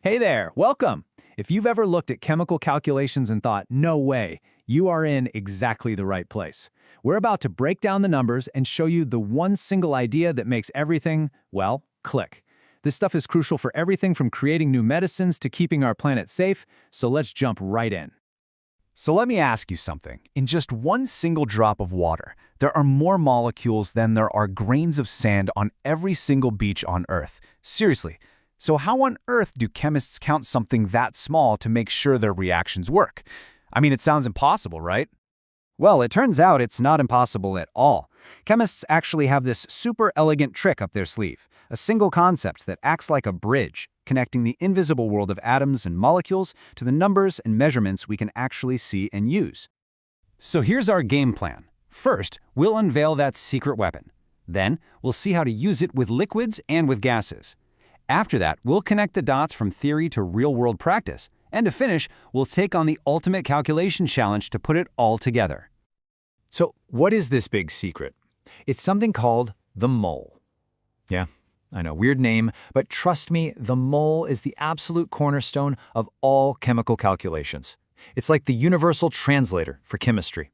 Hey there, welcome! If you've ever looked at chemical calculations and thought, no way, you are in exactly the right place. We're about to break down the numbers and show you the one single idea that makes everything, well, click. This stuff is crucial for everything from creating new medicines to keeping our planet safe, so let's jump right in. So let me ask you something. In just one single drop of water, there are more molecules than there are grains of sand on every single beach on Earth. Seriously. So how on earth do chemists count something that small to make sure their reactions work? I mean, it sounds impossible, right? Well, it turns out it's not impossible at all. Chemists actually have this super elegant trick up their sleeve, a single concept that acts like a bridge, connecting the invisible world of atoms and molecules to the numbers and measurements we can actually see and use. So here's our game plan. First, we'll unveil that secret weapon. Then, we'll see how to use it with liquids and with gases. After that, we'll connect the dots from theory to real-world practice. And to finish, we'll take on the ultimate calculation challenge to put it all together. So what is this big secret? It's something called the mole. Yeah, I know, weird name, but trust me, the mole is the absolute cornerstone of all chemical calculations. It's like the universal translator for chemistry.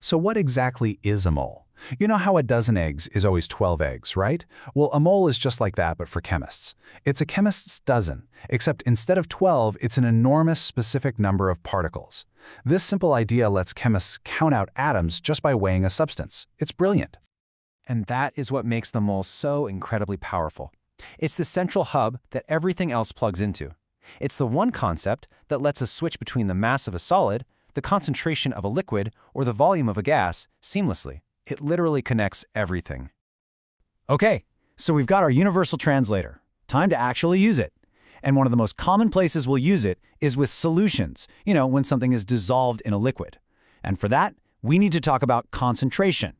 So what exactly is a mole? You know how a dozen eggs is always 12 eggs, right? Well, a mole is just like that, but for chemists. It's a chemist's dozen, except instead of 12, it's an enormous specific number of particles. This simple idea lets chemists count out atoms just by weighing a substance. It's brilliant. And that is what makes the mole so incredibly powerful. It's the central hub that everything else plugs into. It's the one concept that lets us switch between the mass of a solid, the concentration of a liquid, or the volume of a gas seamlessly. It literally connects everything. Okay, so we've got our universal translator. Time to actually use it. And one of the most common places we'll use it is with solutions, when something is dissolved in a liquid. And for that, we need to talk about concentration.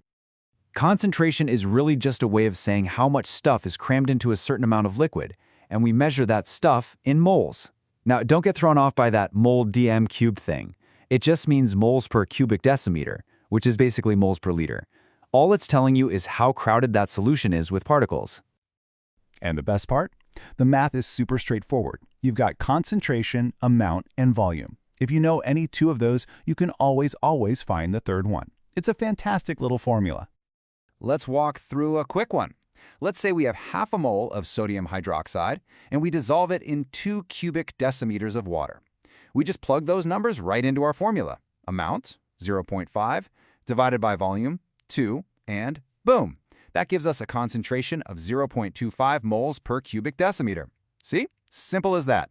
Concentration is really just a way of saying how much stuff is crammed into a certain amount of liquid, and we measure that stuff in moles. Now, don't get thrown off by that mole dm cubed thing. It just means moles per cubic decimeter, which is basically moles per liter. All it's telling you is how crowded that solution is with particles. And the best part? The math is super straightforward. You've got concentration, amount, and volume. If you know any two of those, you can always find the third one. It's a fantastic little formula. Let's walk through a quick one. Let's say we have half a mole of sodium hydroxide, and we dissolve it in 2 cubic decimeters of water. We just plug those numbers right into our formula. Amount, 0.5, divided by volume, 2, and boom! That gives us a concentration of 0.25 moles per cubic decimeter. See? Simple as that.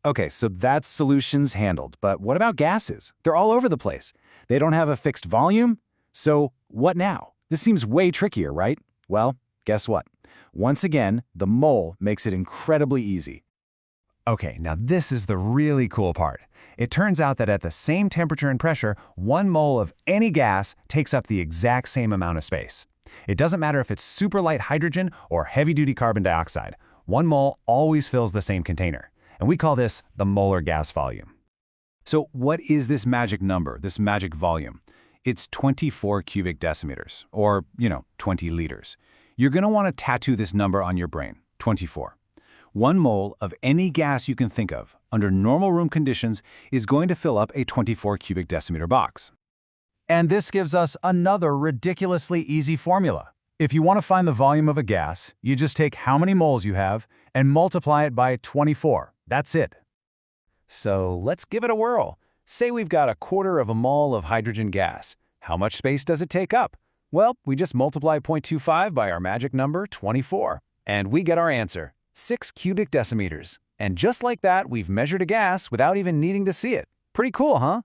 Okay, so that's solutions handled, but what about gases? They're all over the place. They don't have a fixed volume? So what now? This seems way trickier, right? Well, guess what? Once again, the mole makes it incredibly easy. Okay, now this is the really cool part. It turns out that at the same temperature and pressure, 1 mole of any gas takes up the exact same amount of space. It doesn't matter if it's super light hydrogen or heavy-duty carbon dioxide. 1 mole always fills the same container. And we call this the molar gas volume. So what is this magic number, this magic volume? It's 24 cubic decimeters, or, 20 liters. You're going to want to tattoo this number on your brain, 24. 1 mole of any gas you can think of, under normal room conditions, is going to fill up a 24 cubic decimeter box. And this gives us another ridiculously easy formula. If you want to find the volume of a gas, you just take how many moles you have and multiply it by 24. That's it. So let's give it a whirl. Say we've got 1/4 of a mole of hydrogen gas. How much space does it take up? Well, we just multiply 0.25 by our magic number, 24. And we get our answer. 6 cubic decimeters. And just like that, we've measured a gas without even needing to see it. Pretty cool, huh?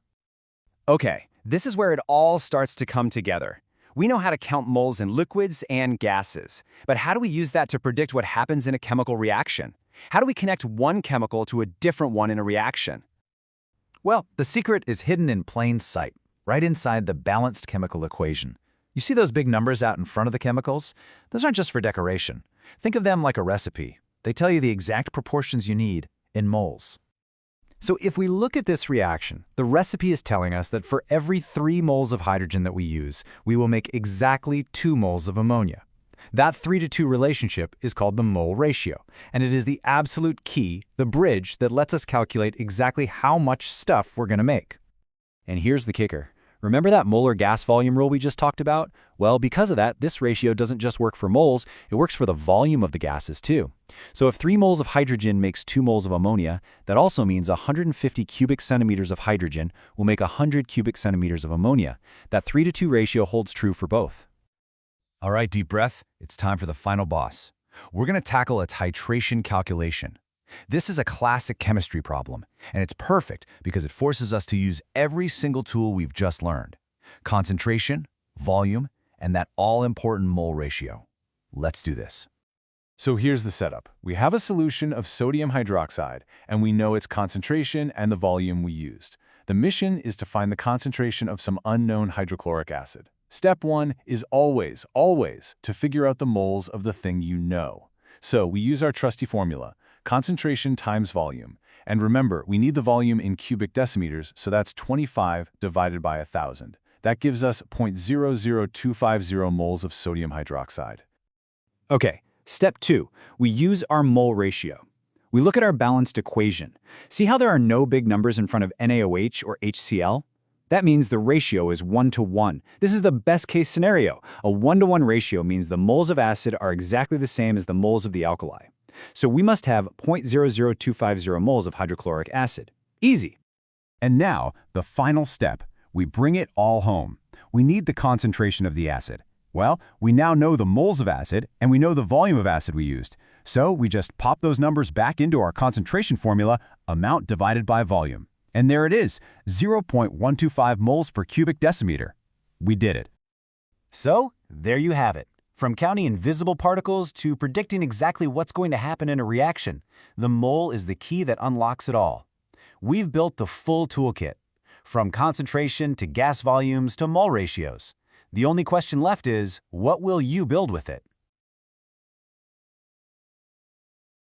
Okay, this is where it all starts to come together. We know how to count moles in liquids and gases. But how do we use that to predict what happens in a chemical reaction? How do we connect one chemical to a different one in a reaction? Well, the secret is hidden in plain sight, right inside the balanced chemical equation. You see those big numbers out in front of the chemicals? Those aren't just for decoration. Think of them like a recipe. They tell you the exact proportions you need in moles. So if we look at this reaction, the recipe is telling us that for every 3 moles of hydrogen that we use, we will make exactly 2 moles of ammonia. That 3-to-2 relationship is called the mole ratio, and it is the absolute key, the bridge that lets us calculate exactly how much stuff we're going to make. And here's the kicker. Remember that molar gas volume rule we just talked about? Well, because of that, this ratio doesn't just work for moles, it works for the volume of the gases too. So if 3 moles of hydrogen makes 2 moles of ammonia, that also means 150 cubic centimeters of hydrogen will make 100 cubic centimeters of ammonia. That 3-to-2 ratio holds true for both. All right, deep breath. It's time for the final boss. We're going to tackle a titration calculation. This is a classic chemistry problem, and it's perfect because it forces us to use every single tool we've just learned. Concentration, volume, and that all-important mole ratio. Let's do this. So here's the setup. We have a solution of sodium hydroxide, and we know its concentration and the volume we used. The mission is to find the concentration of some unknown hydrochloric acid. Step 1 is always to figure out the moles of the thing you know. So we use our trusty formula, concentration times volume. And remember, we need the volume in cubic decimeters, so that's 25 divided by 1,000. That gives us 0.00250 moles of sodium hydroxide. Okay, step 2. We use our mole ratio. We look at our balanced equation. See how there are no big numbers in front of NaOH or HCl? That means the ratio is 1-to-1. This is the best case scenario. A 1-to-1 ratio means the moles of acid are exactly the same as the moles of the alkali. So we must have 0.00250 moles of hydrochloric acid. Easy. And now, the final step. We bring it all home. We need the concentration of the acid. Well, we now know the moles of acid, and we know the volume of acid we used. So we just pop those numbers back into our concentration formula, amount divided by volume. And there it is, 0.125 moles per cubic decimeter. We did it. So, there you have it. From counting invisible particles to predicting exactly what's going to happen in a reaction, the mole is the key that unlocks it all. We've built the full toolkit, from concentration to gas volumes to mole ratios. The only question left is, what will you build with it?